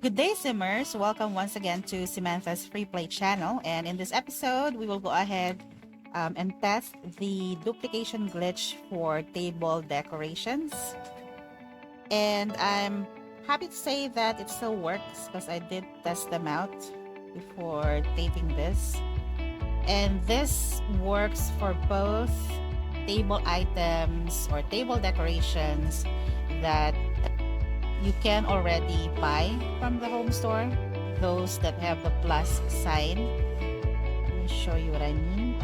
Good day, Simmers! Welcome once again to SIMantha's FreePlay channel. And in this episode, we will go ahead and test the duplication glitch for table decorations. And I'm happy to say that it still works because I did test them out before taping this. And this works for both table items or table decorations that you can already buy from the home store, those that have the plus sign. Let me show you what I mean.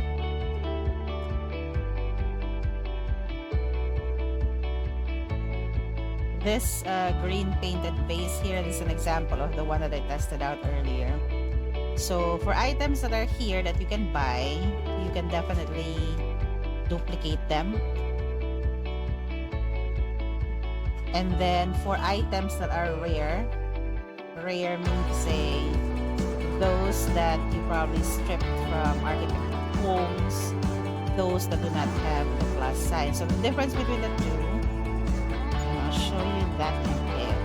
This green painted vase here, this is an example of the one that I tested out earlier. So for items that are here that you can buy, you can definitely duplicate them. And then for items that are rare means to say those that you probably stripped from architect homes, those that do not have the plus sign. So the difference between the two, and I'll show you that in a bit.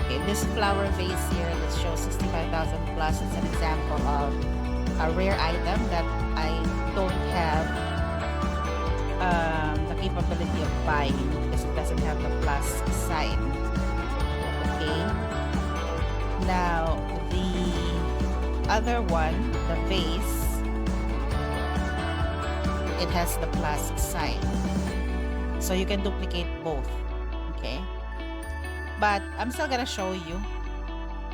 Okay, this flower vase here that shows 65,000 plus is an example of a rare item that I don't have the capability of buying because it doesn't have the plus sign. Okay, now the other one, the vase, it has the plus sign, so you can duplicate both. Okay, but I'm still gonna show you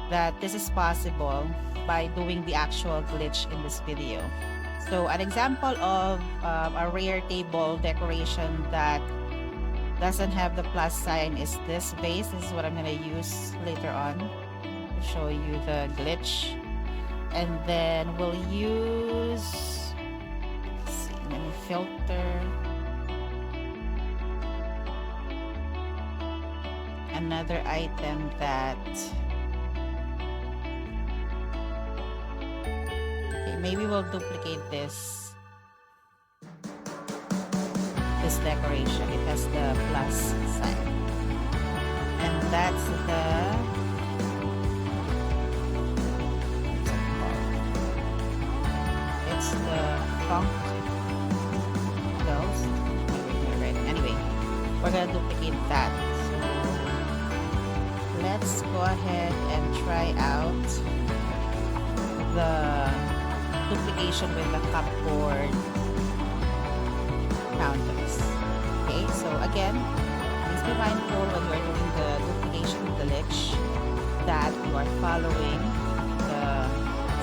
that this is possible by doing the actual glitch in this video. So an example of a rare table decoration that doesn't have the plus sign is this vase. This is what I'm going to use later on to show you the glitch. And then we'll use, let's see, let me filter. Another item that maybe we'll duplicate this decoration. It has the plus sign, and that's the it's the funk ghost. Anyway, we're gonna duplicate that. So let's go ahead and try out the duplication with the cupboard counters. Okay, so again, please be mindful when you're doing the duplication glitch that you are following the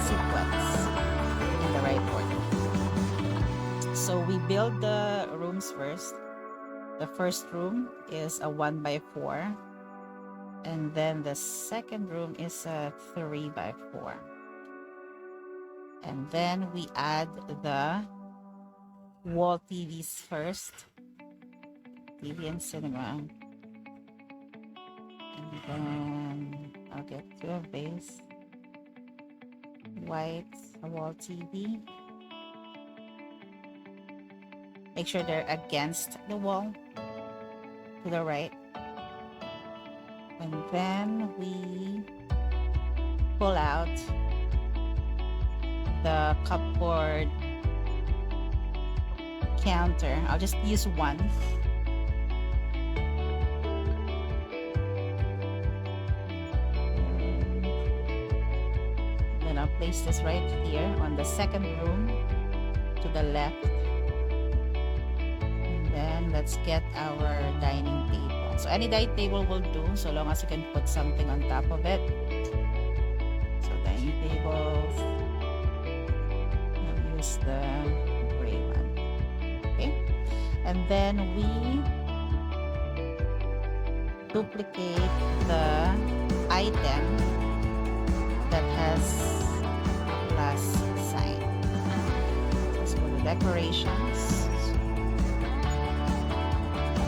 sequence in the right order. So we build the rooms first. The first room is a 1x4, and then the second room is a 3x4. And then we add the wall TVs first. TV and cinema. And then I'll get two of these. White, a wall TV. Make sure they're against the wall to the right. And then we pull out the cupboard counter. I'll just use one. Then I'll place this right here on the second room to the left. And then let's get our dining table. So any dining table will do, so long as you can put something on top of it. So dining tables. The gray one. Okay, and then we duplicate the item that has a plus sign. Let's go to decorations,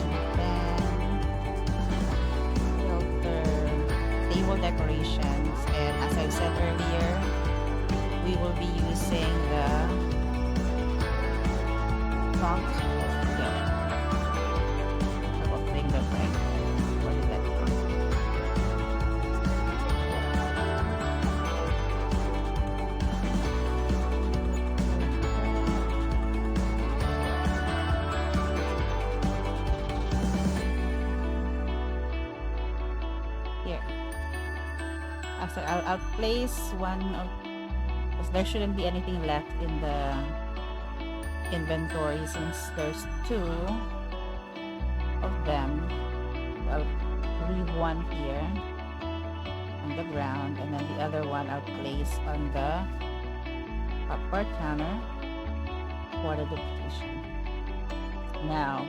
and then filter table decorations, and as I said earlier, we will be using the funk. Yeah. I will bring the So I'll place one of, because there shouldn't be anything left in the inventory since there's 2 of them. So I'll leave one here on the ground, and then the other one I'll place on the upper counter for the duplication. Now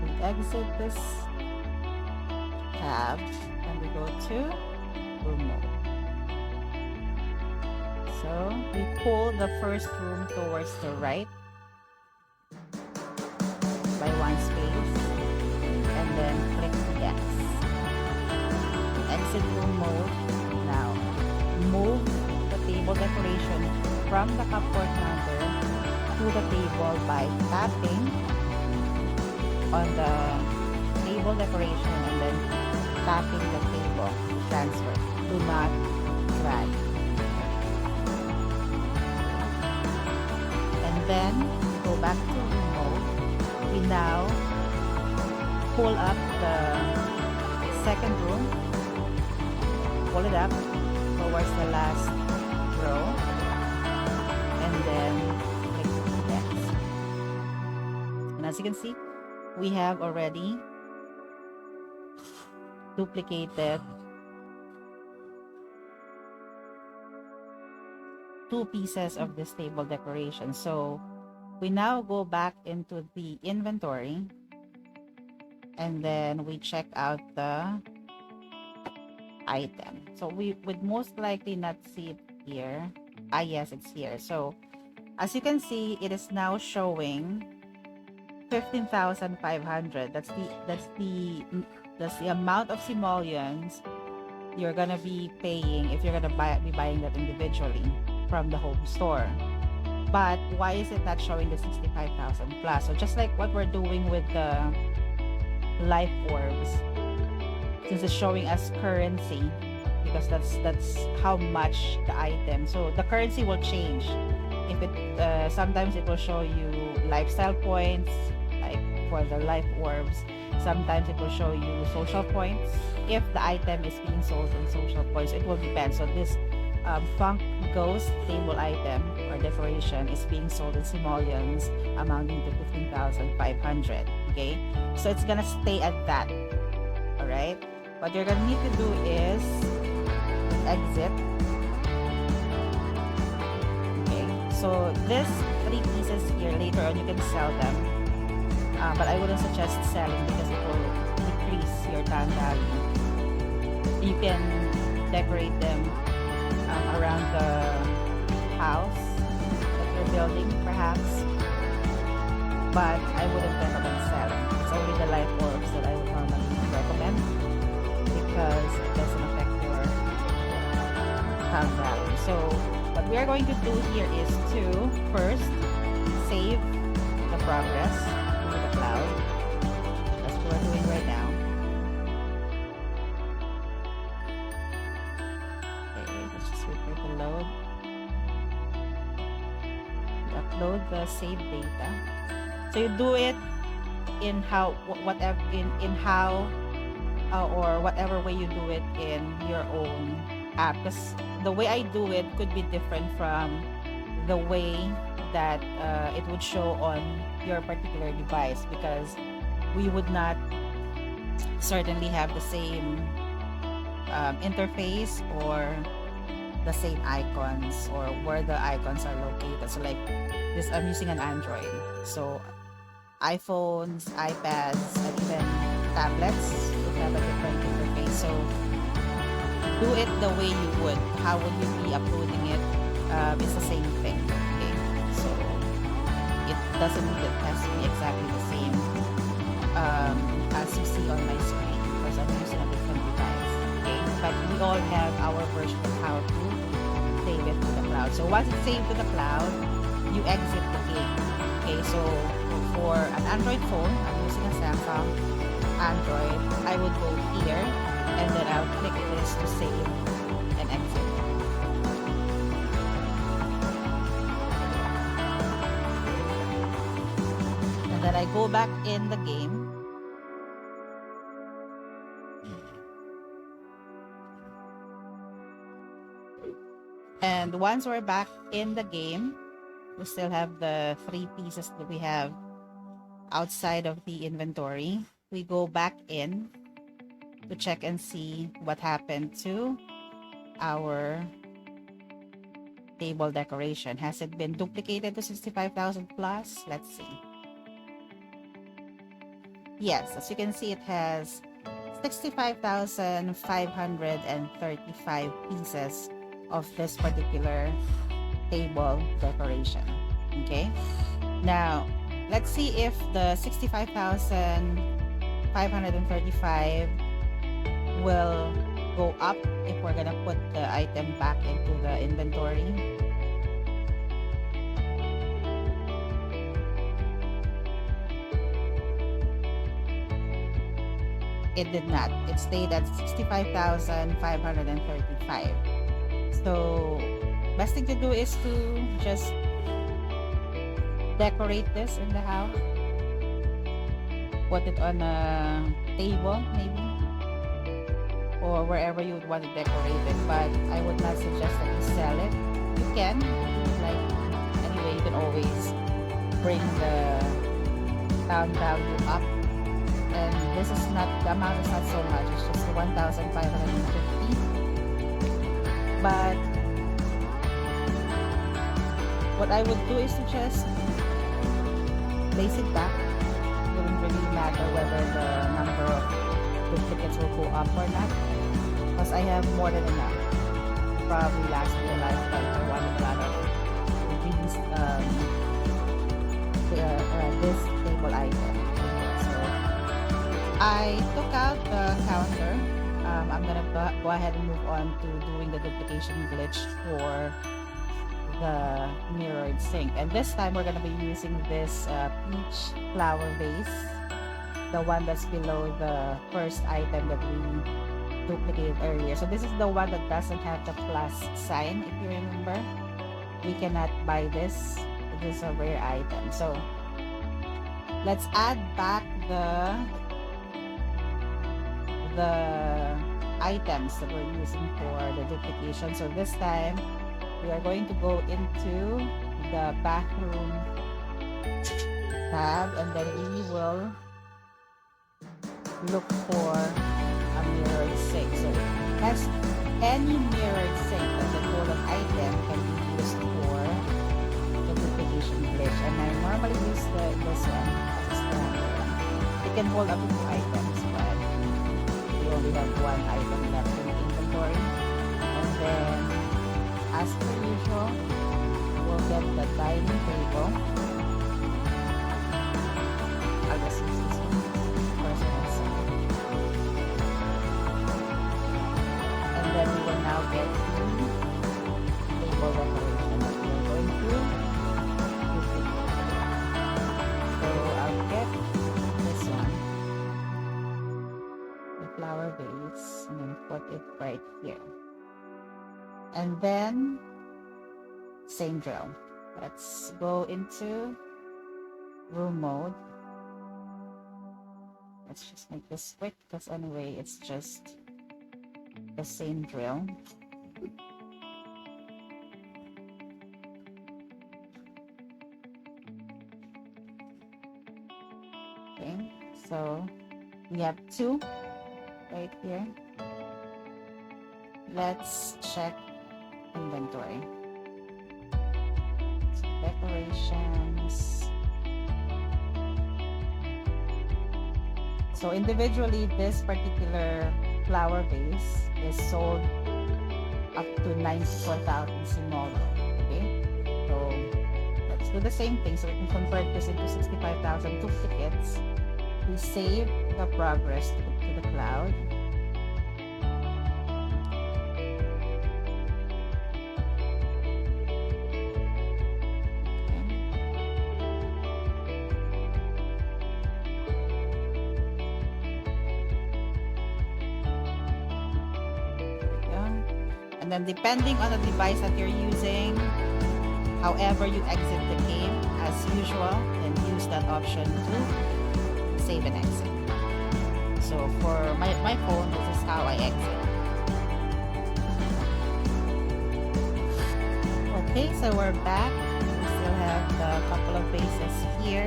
we exit this tab and we go to room mode. So we pull the first room towards the right by 1 space and then click X. Exit room mode. Now move the table decoration from the cupboard counter to the table by tapping on the table decoration and then tapping the table to transfer. Do not drag. And then go back to room mode. We now pull up the second room, pull it up towards the last row, and then click X. And as you can see, we have already duplicated 2 pieces of this table decoration. So we now go back into the inventory and then we check out the item. So we would most likely not see it here. Yes, it's here. So as you can see, it is now showing 15,500. That's the amount of simoleons you're gonna be paying if you're gonna be buying that individually from the home store. But why is it not showing the 65,000 plus? So just like what we're doing with the life orbs, since it's showing us currency, because that's how much the item. So the currency will change. If it sometimes it will show you lifestyle points, like for the life orbs. Sometimes it will show you social points. If the item is being sold in social points, it will depend. So this Funk Ghost table item or decoration is being sold in simoleons amounting to 15,500. Okay, so it's gonna stay at that. All right, what you're gonna need to do is exit. Okay, so this 3 pieces here, later on you can sell them, but I wouldn't suggest selling because it will decrease your time value. You can decorate them around the house that you're building perhaps, but I wouldn't recommend selling. It's only the life orbs that I would normally recommend because it doesn't affect your time value. So what we are going to do here is to first save the progress to the cloud. That's what we're doing right now. Load. You upload the saved data. So you do it in or whatever way you do it in your own app. Because the way I do it could be different from the way that it would show on your particular device, because we would not certainly have the same interface or the same icons or where the icons are located. So like this, I'm using an Android, so iPhones, iPads, and even tablets would have a different interface. So do it the way you would. How would you be uploading it? It's the same thing. Okay, so it doesn't mean it has to be exactly the same as you see on my screen because I'm using a different device. Okay, but we all have our version of how to save it to the cloud. So once it's saved to the cloud, you exit the game. Okay, so for an Android phone, I'm using a Samsung Android, I would go here and then I'll click this to save and exit. And then I go back in the game. And once we're back in the game, we still have the 3 pieces that we have outside of the inventory. We go back in to check and see what happened to our table decoration. Has it been duplicated to 65,000 plus? Let's see. Yes, as you can see, it has 65,535 pieces of this particular table decoration. Okay, now let's see if the 65,535 will go up if we're gonna put the item back into the inventory. It did not. It stayed at 65,535. So best thing to do is to just decorate this in the house. Put it on a table maybe, or wherever you would want to decorate it, but I would not suggest that you sell it. You can, like, anyway, you can always bring the pound value up, and this is not, the amount is not so much, it's just 1,550. But what I would do is to just place it back. It wouldn't really matter whether the number of duplicates will go up or not, because I have more than enough. Probably last me a lifetime. I want a lot of these this table item. So I took out the counter. I'm gonna go ahead and move on to doing the duplication glitch for the mirrored sink, and this time we're gonna be using this peach flower vase, the one that's below the first item that we duplicated earlier. So this is the one that doesn't have the plus sign. If you remember, we cannot buy this. This is a rare item. So let's add back the items that we're using for the duplication. So this time we are going to go into the bathroom tab, and then we will look for a mirrored sink. So as any mirrored sink as a golden item can be used for the duplication glitch, and I normally use this one as a standard. It can hold up to 2 items, but we only have 1 item left in the inventory. And then, as per usual, we'll get the dining table. I'll just use this one. And then we will now get the table decoration that we are going to duplicate. So I'll get this one, the flower vase, and then put it right here. And then same drill. Let's go into room mode. Let's just make this quick, because anyway it's just the same drill. Okay, so we have 2 right here. Let's check inventory. So decorations. So individually, this particular flower vase is sold up to 94,000 simoleons. Okay, so let's do the same thing. So we can convert this into 65,000 duplicates. We save the progress to the cloud. And then depending on the device that you're using, however you exit the game, as usual, then use that option to save and exit. So for my phone, this is how I exit. Okay, so we're back. We still have a couple of bases here.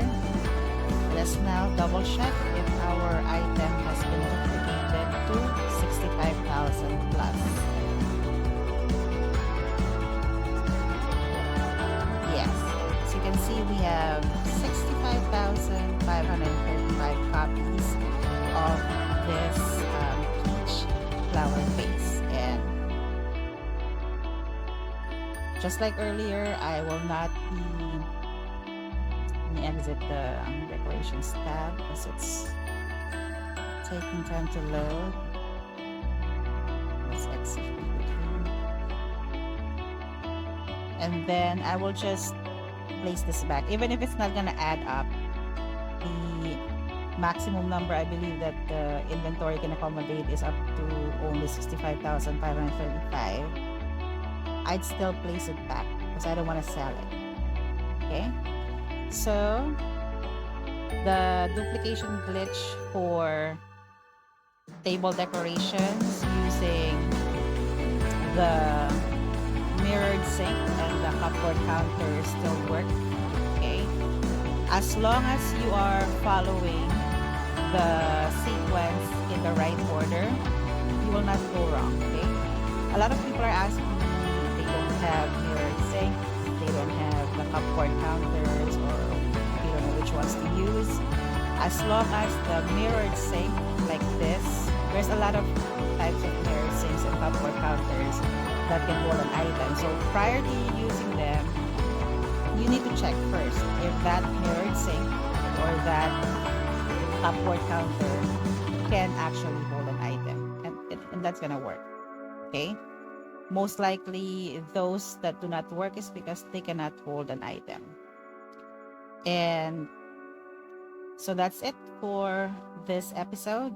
Let's now double check if our item has been duplicated to 65,000 plus. Yes, as you can see, we have 65,535 copies of this peach flower vase. And just like earlier, I will not be... Let me exit the decorations tab because it's taking time to load. Let's exit quickly. And then I will just place this back. Even if it's not gonna add up, the maximum number I believe that the inventory can accommodate is up to only 65,535. I'd still place it back because I don't want to sell it. Okay, so the duplication glitch for table decorations using the mirrored sink and the cupboard counter still work. Okay, as long as you are following the sequence in the right order, you will not go wrong. Okay, a lot of people are asking me if they don't have mirrored sink, they don't have the cupboard counters, or they don't know which ones to use. As long as the mirrored sink like this, there's a lot of types of mirrored sinks and cupboard counters that can hold an item. So prior to you using them, you need to check first if that mirrored sink or that cupboard counter can actually hold an item, and that's gonna work. Okay, most likely those that do not work is because they cannot hold an item. And so that's it for this episode,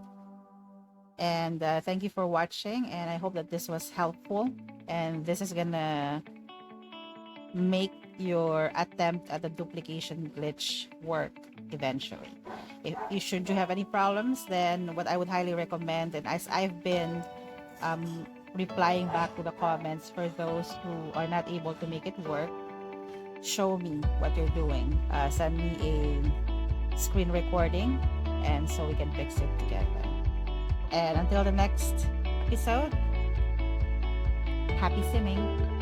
and thank you for watching, and I hope that this was helpful, and this is gonna make your attempt at the duplication glitch work eventually. If you have any problems, then what I would highly recommend, and as I've been replying back to the comments for those who are not able to make it work, show me what you're doing. Send me a screen recording, and so we can fix it together. And until the next episode, happy simming.